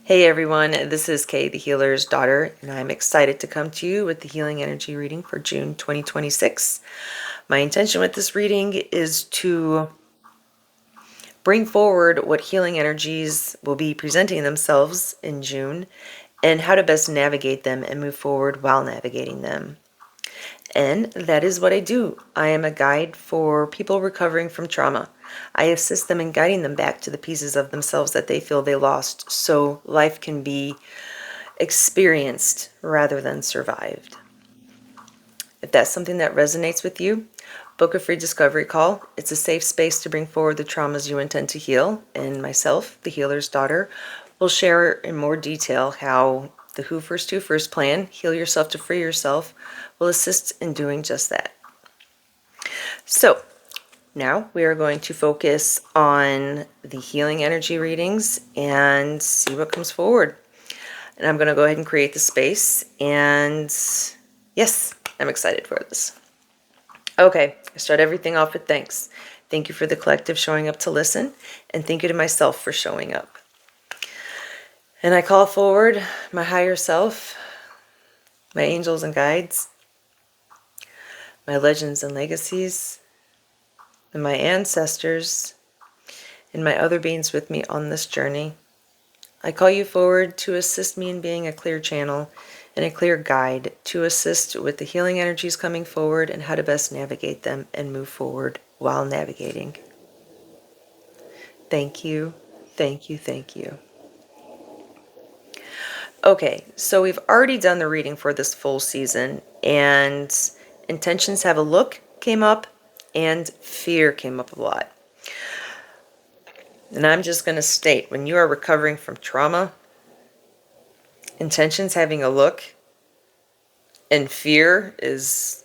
Hey everyone, this is Kay, the healer's daughter, and I'm excited to come to you with the healing energy reading for June 2026. My intention with this reading is to bring forward what healing energies will be presenting themselves in June and how to best navigate them and move forward while navigating them. And that is what I do. I am a guide for people recovering from trauma. I assist them in guiding them back to the pieces of themselves that they feel they lost so life can be experienced rather than survived. If that's something that resonates with you, book a free discovery call. It's a safe space to bring forward the traumas you intend to heal, and myself, the healer's daughter, will share in more detail how the Who First Who First plan, Heal Yourself to Free Yourself, will assist in doing just that. So, now we are going to focus on the healing energy readings and see what comes forward. And I'm going to go ahead and create the space. And yes, I'm excited for this. Okay, I start everything off with thanks. Thank you for the collective showing up to listen. And thank you to myself for showing up. And I call forward my higher self, my angels and guides, my legends and legacies, and my ancestors, and my other beings with me on this journey. I call you forward to assist me in being a clear channel and a clear guide to assist with the healing energies coming forward and how to best navigate them and move forward while navigating. Thank you, thank you, thank you. Okay, so we've already done the reading for this full season, and intentions have a look came up and fear came up a lot. And I'm just going to state, when you are recovering from trauma, intentions having a look and fear it's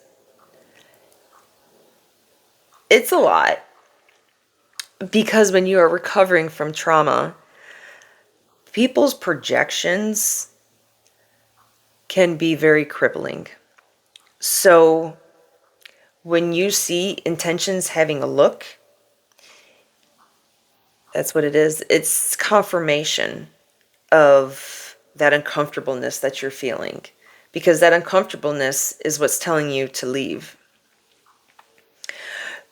a lot. Because when you are recovering from trauma, people's projections can be very crippling. So when you see intentions having a look, that's what it is. It's confirmation of that uncomfortableness that you're feeling. Because that uncomfortableness is what's telling you to leave.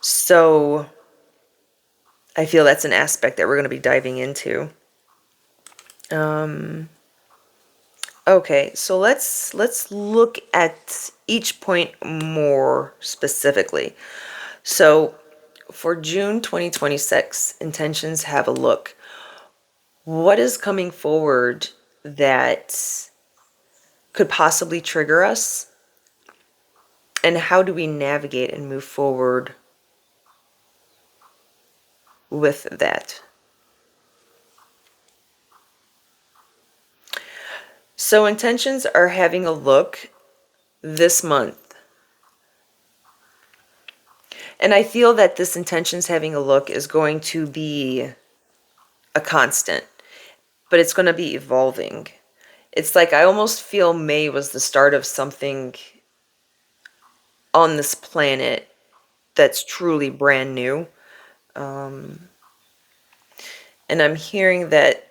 So I feel that's an aspect that we're going to be diving into. Okay, so let's look at each point more specifically. So for June 2026, intentions have a look. What is coming forward that could possibly trigger us? And how do we navigate and move forward with that? So intentions are having a look this month. And I feel that this intentions having a look is going to be a constant, but it's going to be evolving. It's like I almost feel May was the start of something on this planet that's truly brand new. And I'm hearing that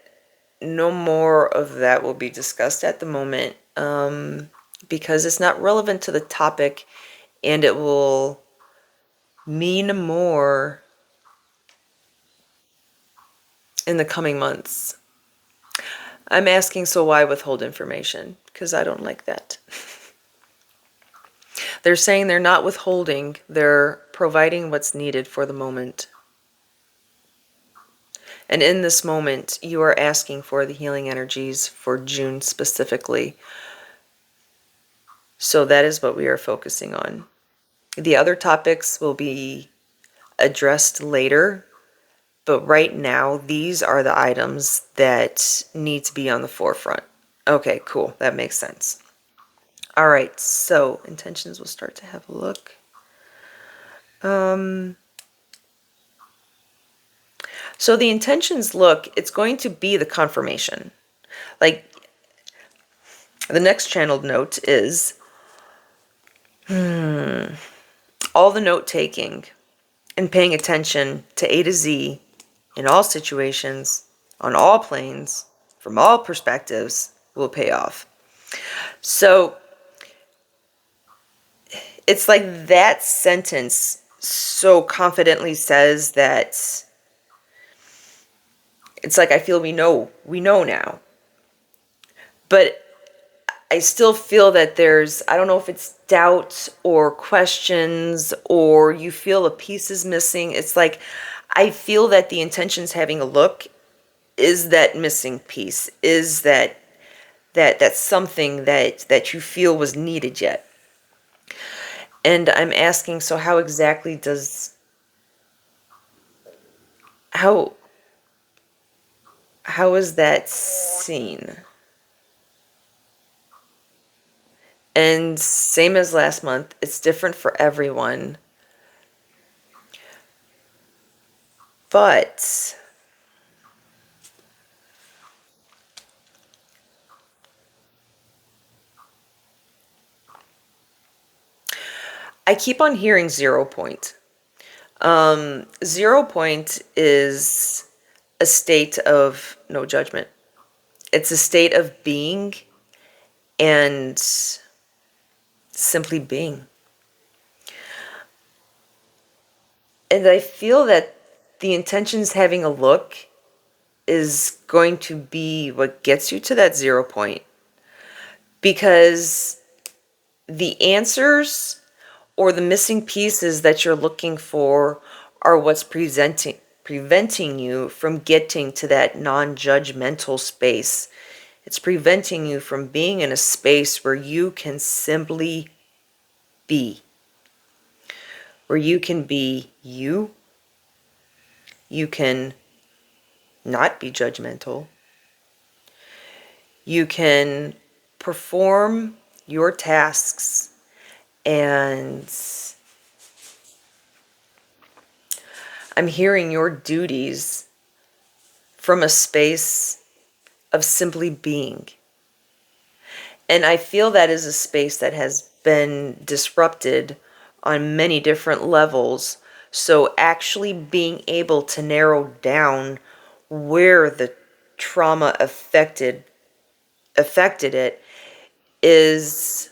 no more of that will be discussed at the moment because it's not relevant to the topic and it will mean more in the coming months. I'm asking, so why withhold information? Because I don't like that. They're saying they're not withholding, they're providing what's needed for the moment. And in this moment, you are asking for the healing energies for June specifically. So that is what we are focusing on. The other topics will be addressed later, but right now, these are the items that need to be on the forefront. Okay, cool. That makes sense. All right, so intentions will start to have a look. So the intentions look, it's going to be the confirmation. Like, the next channeled note is all the note taking and paying attention to A to Z in all situations, on all planes, from all perspectives will pay off. So it's like that sentence so confidently says that it's like I feel we know now. But I still feel that there's, I don't know if it's doubts or questions or you feel a piece is missing. It's like I feel that the intention's having a look is that missing piece, is that's something that you feel was needed yet. And I'm asking, so how exactly does how is that seen? And same as last month, it's different for everyone. But I keep on hearing 0 point. 0 point is a state of no judgment. It's a state of being and simply being. And I feel that the intentions having a look is going to be what gets you to that 0 point. Because the answers or the missing pieces that you're looking for are what's preventing you from getting to that non-judgmental space. It's preventing you from being in a space where you can simply be. Where you can be you. You can not be judgmental. You can perform your tasks and I'm hearing your duties from a space of simply being. And I feel that is a space that has been disrupted on many different levels. So actually being able to narrow down where the trauma affected it is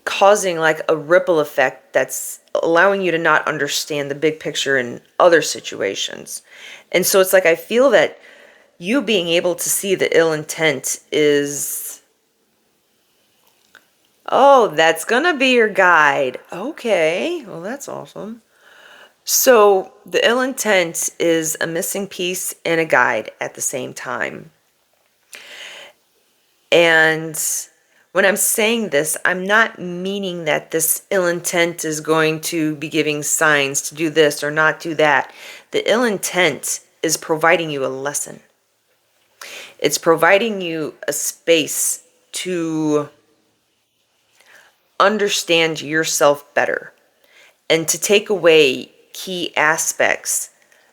causing like a ripple effect that's allowing you to not understand the big picture in other situations. And so it's like I feel that you being able to see the ill intent is, oh, that's gonna be your guide. Okay, well, that's awesome. So the ill intent is a missing piece and a guide at the same time. And when I'm saying this, I'm not meaning that this ill intent is going to be giving signs to do this or not do that. The ill intent is providing you a lesson. It's providing you a space to understand yourself better and to take away key aspects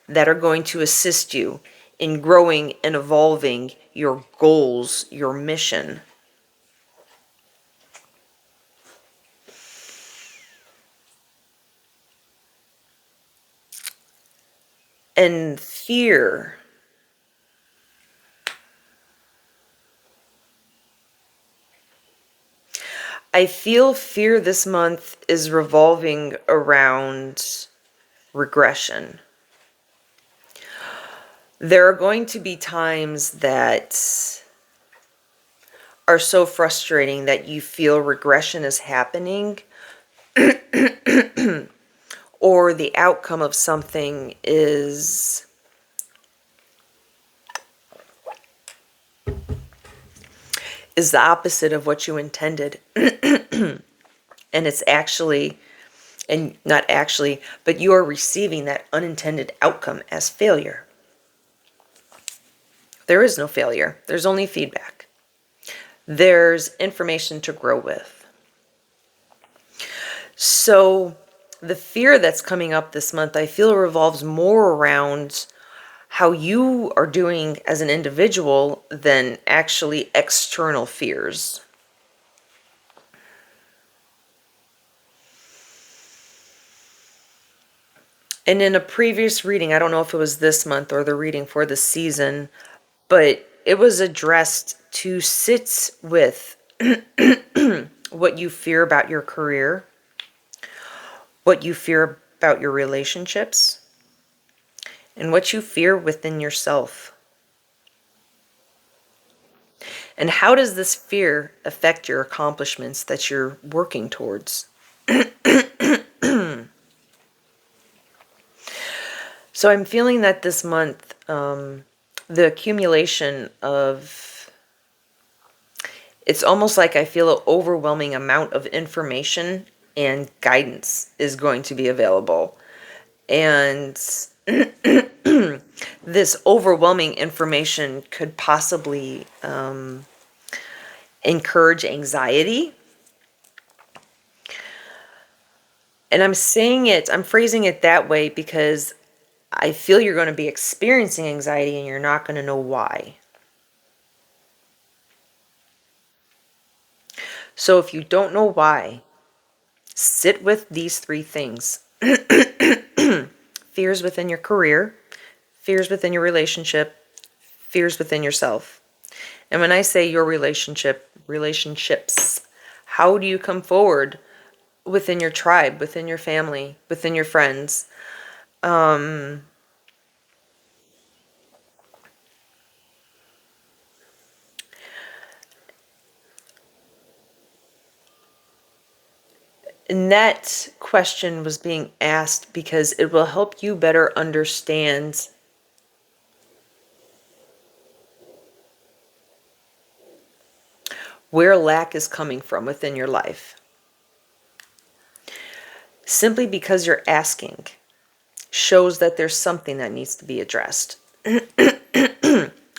that are going to assist you in growing and evolving your goals, your mission. And fear. I feel fear this month is revolving around regression. There are going to be times that are so frustrating that you feel regression is happening or the outcome of something is the opposite of what you intended. And it's actually, and not actually, but you are receiving that unintended outcome as failure. There is no failure. There's only feedback. There's information to grow with. So the fear that's coming up this month, I feel revolves more around how you are doing as an individual than actually external fears. And in a previous reading, I don't know if it was this month or the reading for the season, but it was addressed to sit with what you fear about your career, what you fear about your relationships, and what you fear within yourself. And how does this fear affect your accomplishments that you're working towards? So I'm feeling that this month, the accumulation of, it's almost like I feel an overwhelming amount of information and guidance is going to be available. And this overwhelming information could possibly encourage anxiety. And I'm phrasing it that way because I feel you're going to be experiencing anxiety and you're not going to know why. So if you don't know why, sit with these three things. Fears within your career, fears within your relationship, fears within yourself. And when I say your relationships, how do you come forward within your tribe, within your family, within your friends? And that question was being asked because it will help you better understand where lack is coming from within your life. Simply because you're asking shows that there's something that needs to be addressed.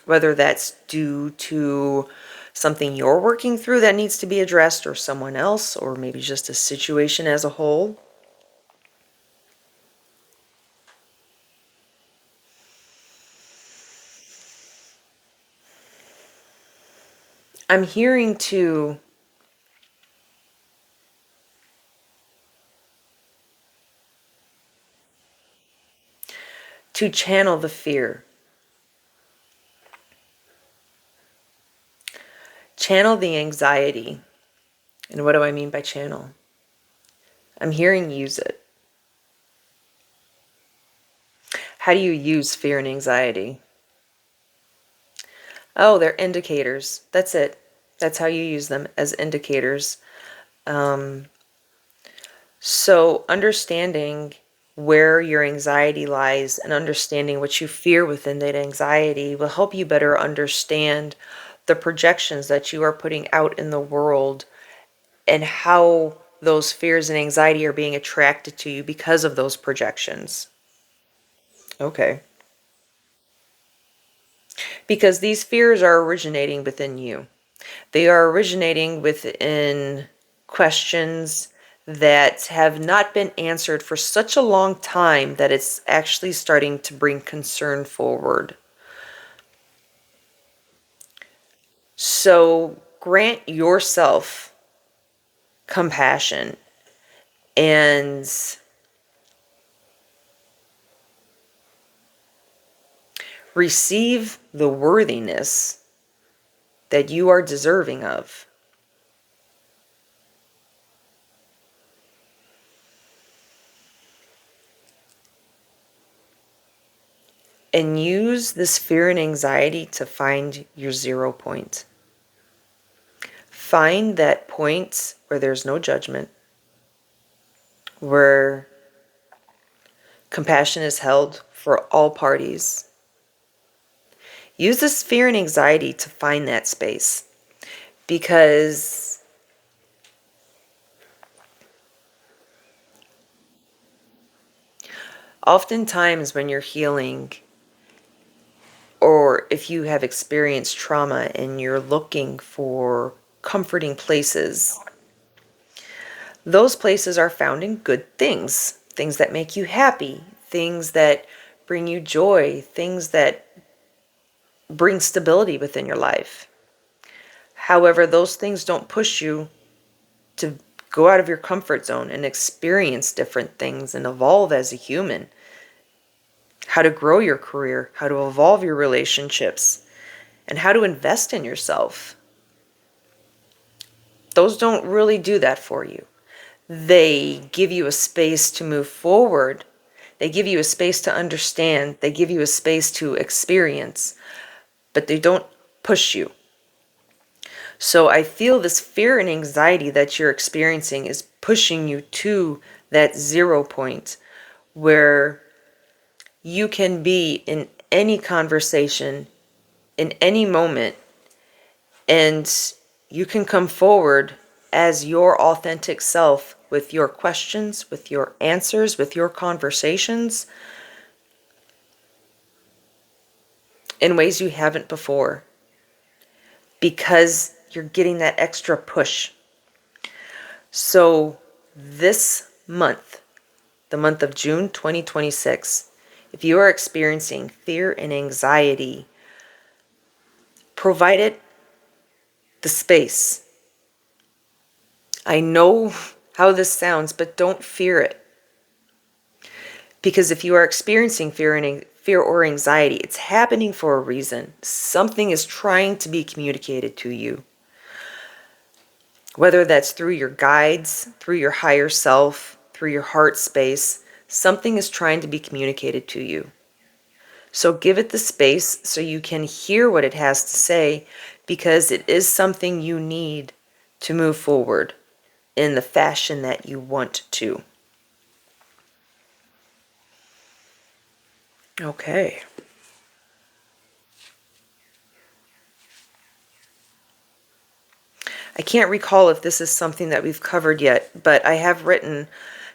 Whether that's due to something you're working through that needs to be addressed, or someone else, or maybe just a situation as a whole. I'm hearing to channel the fear. Channel the anxiety. And what do I mean by channel? I'm hearing use it. How do you use fear and anxiety? Oh, they're indicators. That's it. That's how you use them, as indicators. So understanding where your anxiety lies and understanding what you fear within that anxiety will help you better understand the projections that you are putting out in the world and how those fears and anxiety are being attracted to you because of those projections. Okay. Because these fears are originating within you. They are originating within questions that have not been answered for such a long time that it's actually starting to bring concern forward. So grant yourself compassion and receive the worthiness that you are deserving of. And use this fear and anxiety to find your 0 point. Find that point where there's no judgment, where compassion is held for all parties. Use this fear and anxiety to find that space, because oftentimes when you're healing, or if you have experienced trauma and you're looking for comforting places, those places are found in good things, things that make you happy, things that bring you joy, things that bring stability within your life. However, those things don't push you to go out of your comfort zone and experience different things and evolve as a human. How to grow your career, how to evolve your relationships, and how to invest in yourself. Those don't really do that for you. They give you a space to move forward. They give you a space to understand. They give you a space to experience, but they don't push you. So I feel this fear and anxiety that you're experiencing is pushing you to that 0 point where you can be in any conversation, in any moment, and you can come forward as your authentic self with your questions, with your answers, with your conversations in ways you haven't before, because you're getting that extra push. So this month, the month of June 2026, if you are experiencing fear and anxiety, provide it the space. I know how this sounds, but don't fear it. Because if you are experiencing fear or anxiety, it's happening for a reason. Something is trying to be communicated to you. Whether that's through your guides, through your higher self, through your heart space, something is trying to be communicated to you. So give it the space so you can hear what it has to say, because it is something you need to move forward in the fashion that you want to. Okay. I can't recall if this is something that we've covered yet, but I have written,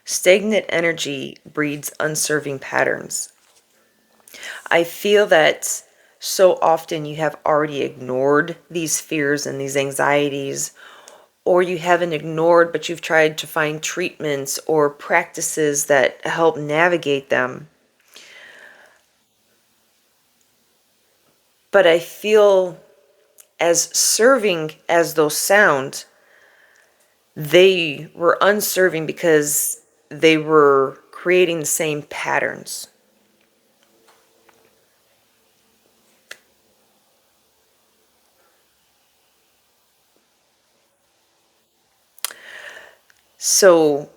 stagnant energy breeds unserving patterns. I feel that so often you have already ignored these fears and these anxieties, or you haven't ignored, but you've tried to find treatments or practices that help navigate them. But I feel, as serving as those sound, they were unserving because they were creating the same patterns. So,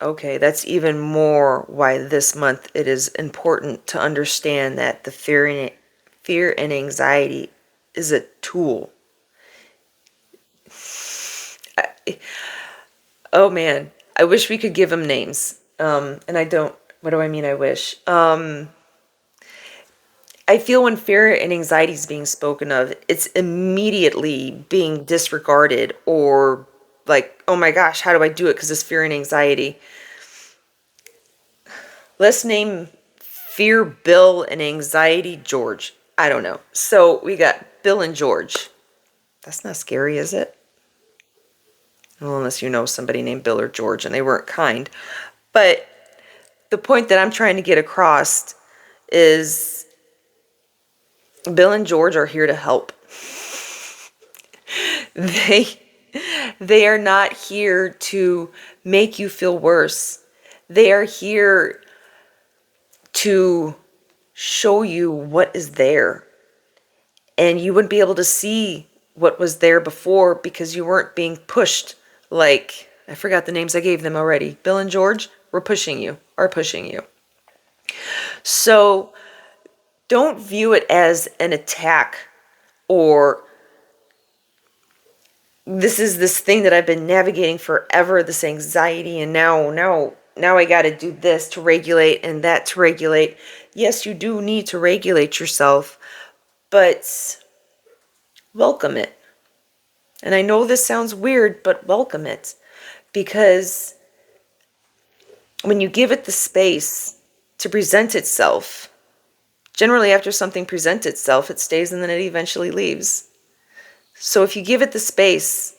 okay, that's even more why this month it is important to understand that the fear and anxiety is a tool. Oh man, I wish we could give them names. And I don't. What do I mean? I wish. I feel when fear and anxiety is being spoken of, it's immediately being disregarded, or like, oh my gosh, how do I do it because it's fear and anxiety? Let's name fear Bill and anxiety George. I don't know. So we got Bill and George. That's not scary, is it? Well, unless you know somebody named Bill or George and they weren't kind. But the point that I'm trying to get across is Bill and George are here to help. They they are not here to make you feel worse. They are here to show you what is there. And you wouldn't be able to see what was there before because you weren't being pushed. Like, I forgot the names I gave them already. Bill and George are pushing you. So don't view it as an attack, or this is this thing that I've been navigating forever, this anxiety, and now I got to do this to regulate and that to regulate. Yes, you do need to regulate yourself, but welcome it. And I know this sounds weird, but welcome it, because when you give it the space to present itself, generally after something presents itself, it stays and then it eventually leaves. So if you give it the space,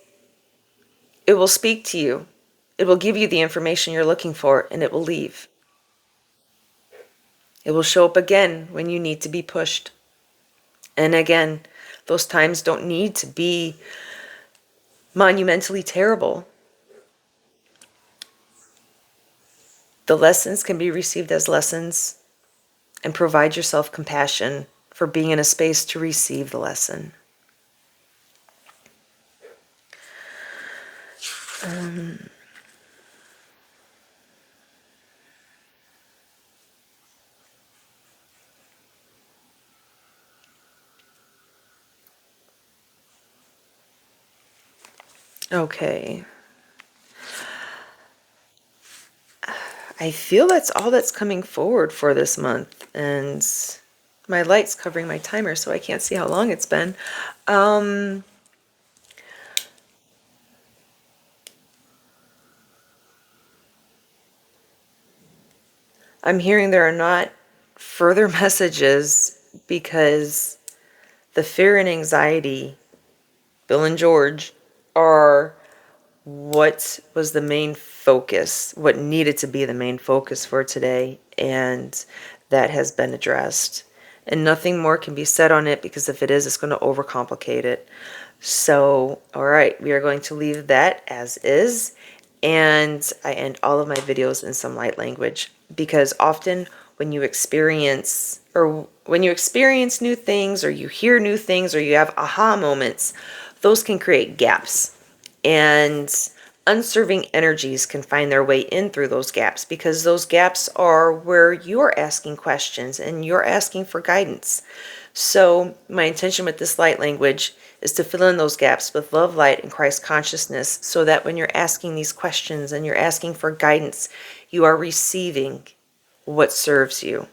it will speak to you. It will give you the information you're looking for, and it will leave. It will show up again when you need to be pushed. And again, those times don't need to be monumentally terrible. The lessons can be received as lessons, and provide yourself compassion for being in a space to receive the lesson. Okay. I feel that's all that's coming forward for this month, and my light's covering my timer, so I can't see how long it's been. I'm hearing there are not further messages because the fear and anxiety, Bill and George, are what was the main focus, what needed to be the main focus for today, and that has been addressed. And nothing more can be said on it, because if it is, it's going to overcomplicate it. So, all right, we are going to leave that as is. And I end all of my videos in some light language, because often when you experience new things, or you hear new things, or you have aha moments, those can create gaps. And unserving energies can find their way in through those gaps, because those gaps are where you're asking questions and you're asking for guidance. So my intention with this light language is to fill in those gaps with love, light, and Christ consciousness, so that when you're asking these questions and you're asking for guidance, you are receiving what serves you.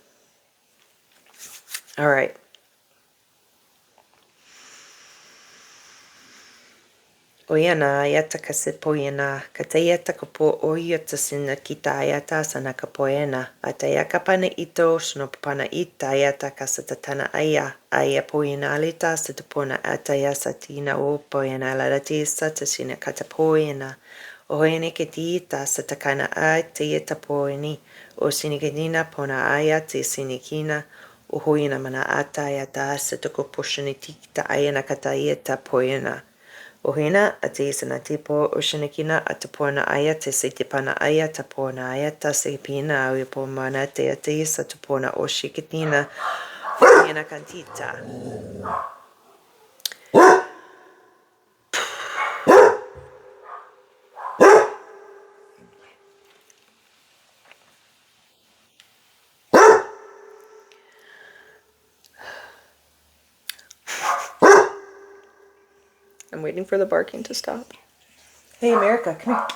All right. Oyana ayata kasipoyana, katayata kapo oyata sina kita ayata sana kapoyana, atayaka pana ito, snopana ita ayata kasatatana aya poyana alita satapona ataya satina o poyana lalati satasina katapoyana, oyane ketita satakana atayata poyani, o sinigadina pona ayati sinikina, ohoyana mana atayata satakoposhanitikta ayana katayata poyana. Ohina ati sanatipo ushinikina atapona aya te setipana aya tapona aya ta sepina awipo manate ati satapona oshikitina ohina kantita. I'm waiting for the barking to stop. Hey, America, come here.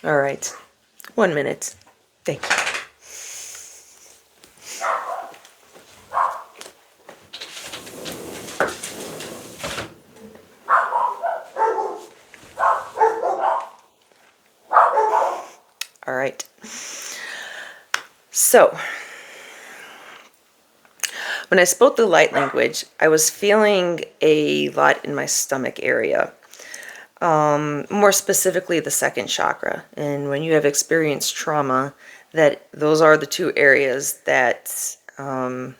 All right. 1 minute. Thank you. All right. So, when I spoke the light language, I was feeling a lot in my stomach area. More specifically, the second chakra. And when you have experienced trauma, those are the two areas that, I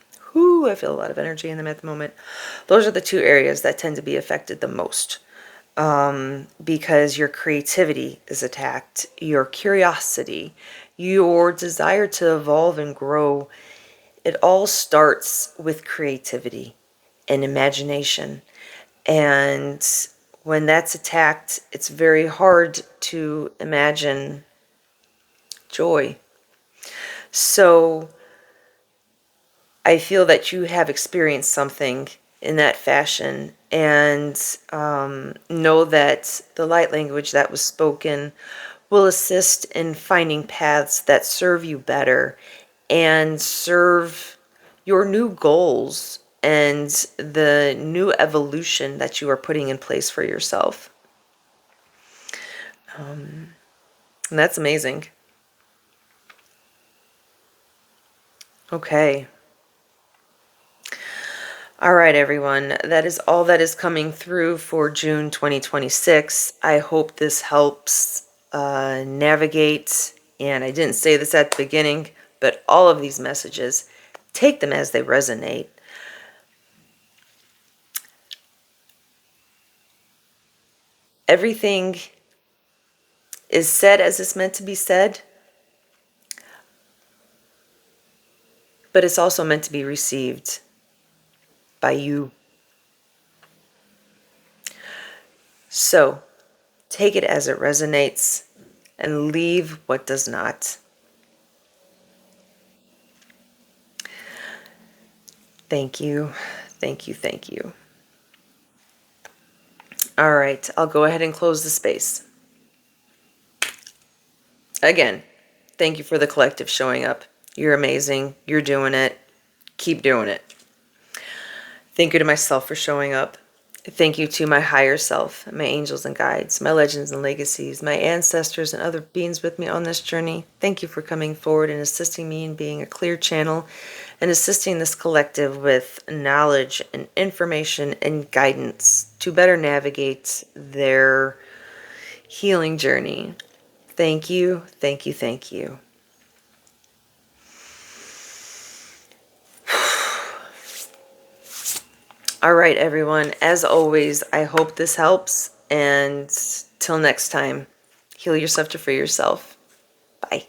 feel a lot of energy in them at the moment. Those are the two areas that tend to be affected the most. Because your creativity is attacked, your curiosity, your desire to evolve and grow. It all starts with creativity and imagination. And when that's attacked, it's very hard to imagine joy. So I feel that you have experienced something in that fashion, and know that the light language that was spoken will assist in finding paths that serve you better and serve your new goals and the new evolution that you are putting in place for yourself. And that's amazing. Okay. All right, everyone. That is all that is coming through for June 2026. I hope this helps navigate. And I didn't say this at the beginning, but all of these messages, take them as they resonate. Everything is said as it's meant to be said. but it's also meant to be received by you. So take it as it resonates and leave what does not. Thank you. Thank you. Thank you. All right, I'll go ahead and close the space. Again, thank you for the collective showing up. You're amazing. You're doing it. Keep doing it. Thank you to myself for showing up. Thank you to my higher self, my angels and guides, my legends and legacies, my ancestors and other beings with me on this journey. Thank you for coming forward and assisting me in being a clear channel and assisting this collective with knowledge and information and guidance to better navigate their healing journey. Thank you, thank you, thank you. All right, everyone. As always, I hope this helps. And till next time, heal yourself to free yourself. Bye.